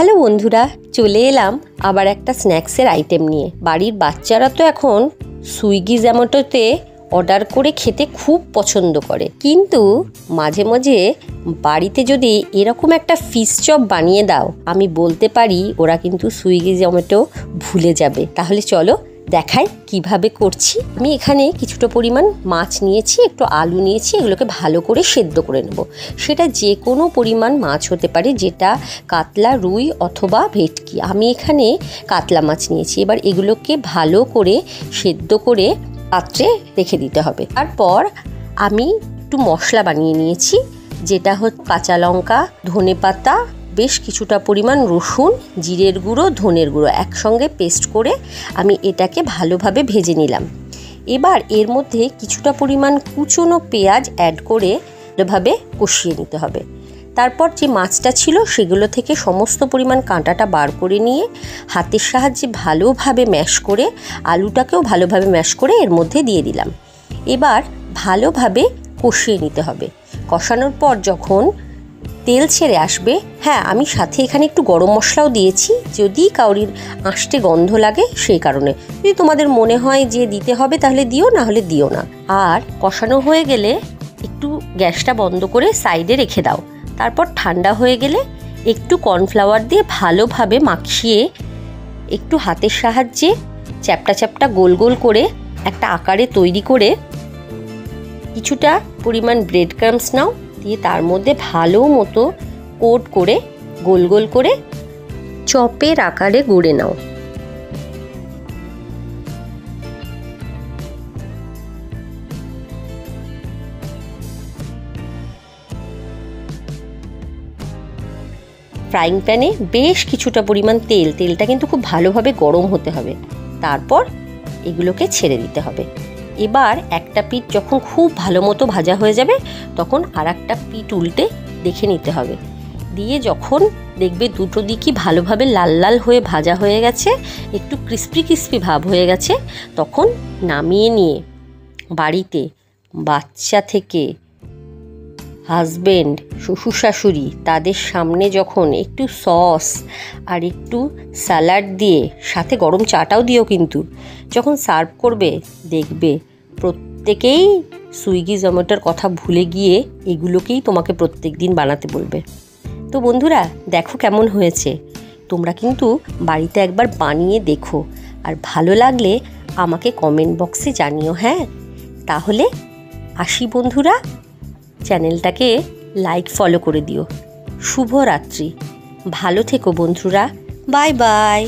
Hello বন্ধুরা, চলে এলাম আবার একটা স্ন্যাক্সের আইটেম নিয়ে। বাড়ির বাচ্চারা তো এখন সুইগি জোম্যাটোতে অর্ডার করে খেতে খুব পছন্দ করে, কিন্তু মাঝে মাঝে বাড়িতে যদি এরকম একটা ফিশ চপ বানিয়ে দাও, আমি বলতে পারি ওরা কিন্তু সুইগি জোম্যাটো ভুলে যাবে। তাহলে চলো দেখাই কিভাবে করছি। আমি এখানে কিছুটা পরিমাণ মাছ নিয়েছি, একটু আলু নিয়েছি, এগুলোকে ভালো করে সেদ্ধ করে নেব। সেটা যে কোনো পরিমাণ মাছ হতে পারে, যেটা কাতলা, রুই অথবা ভেটকি। আমি এখানে কাতলা মাছ নিয়েছি। এবার এগুলোকে ভালো করে সেদ্ধ করে পাত্রে রেখে দিতে হবে। তারপর আমি একটু মশলা বানিয়ে নিয়েছি, যেটা হচ্ছে কাঁচা লঙ্কা, ধনেপাতা, বেশ কিছুটা পরিমাণ রসুন, জিরের গুঁড়ো, ধনের গুঁড়ো একসঙ্গে পেস্ট করে আমি এটাকে ভালোভাবে ভেজে নিলাম। এবার এর মধ্যে কিছুটা পরিমাণ কুচনো পেঁয়াজ অ্যাড করে ভালোভাবে কষিয়ে নিতে হবে। তারপর যে মাছটা ছিল সেগুলো থেকে সমস্ত পরিমাণ কাঁটাটা বার করে নিয়ে হাতের সাহায্যে ভালোভাবে ম্যাশ করে, আলুটাকেও ভালোভাবে ম্যাশ করে এর মধ্যে দিয়ে দিলাম। এবার ভালোভাবে কষিয়ে নিতে হবে। কষানোর পর যখন তেল ছেড়ে আসবে, হ্যাঁ আমি সাথে এখানে একটু গরম মশলাও দিয়েছি, যদি কাউরির আঁশটে গন্ধ লাগে সেই কারণে। যদি তোমাদের মনে হয় যে দিতে হবে তাহলে দিও, না হলে দিও না। আর কষানো হয়ে গেলে একটু গ্যাসটা বন্ধ করে সাইডে রেখে দাও। তারপর ঠান্ডা হয়ে গেলে একটু কর্নফ্লাওয়ার দিয়ে ভালোভাবে মাখিয়ে একটু হাতের সাহায্যে চ্যাপটা চ্যাপটা গোল গোল করে একটা আকারে তৈরি করে কিছুটা পরিমাণ ব্রেড ক্রাম্বস নাও, দিয়ে তার মধ্যে ভালো মতো কোট করে গোল গোল করে চপের আকারে গড়ে নাও। ফ্রাইং প্যানে বেশ কিছুটা পরিমাণ তেলটা কিন্তু খুব ভালোভাবে গরম হতে হবে। তারপর এগুলোকে ছেড়ে দিতে হবে। এবার একটা পিঠ যখন খুব ভালো মতো ভাজা হয়ে যাবে, তখন আর একটা পিঠ উল্টে দেখে নিতে হবে। দিয়ে যখন দেখবে দুটো দিকই ভালোভাবে লাল লাল হয়ে ভাজা হয়ে গেছে, একটু ক্রিস্পি ক্রিস্পি ভাব হয়ে গেছে, তখন নামিয়ে নিয়ে বাড়িতে বাচ্চা থেকে হাজবেন্ড, শ্বশুর শাশুড়ি, তাদের সামনে যখন একটু সস আর একটু স্যালাড দিয়ে, সাথে গরম চাটাও দিও কিন্তু, যখন সার্ভ করবে দেখবে প্রত্যেকেই সুইগি জোম্যাটোর কথা ভুলে গিয়ে এগুলোকেই তোমাকে প্রত্যেক দিন বানাতে বলবে। তো বন্ধুরা দেখো কেমন হয়েছে। তোমরা কিন্তু বাড়িতে একবার বানিয়ে দেখো, আর ভালো লাগলে আমাকে কমেন্ট বক্সে জানিও। হ্যাঁ তাহলে আসি বন্ধুরা, চ্যানেলটাকে লাইক ফলো করে দিও। শুভরাত্রি, ভালো থেকো বন্ধুরা, বাই বাই।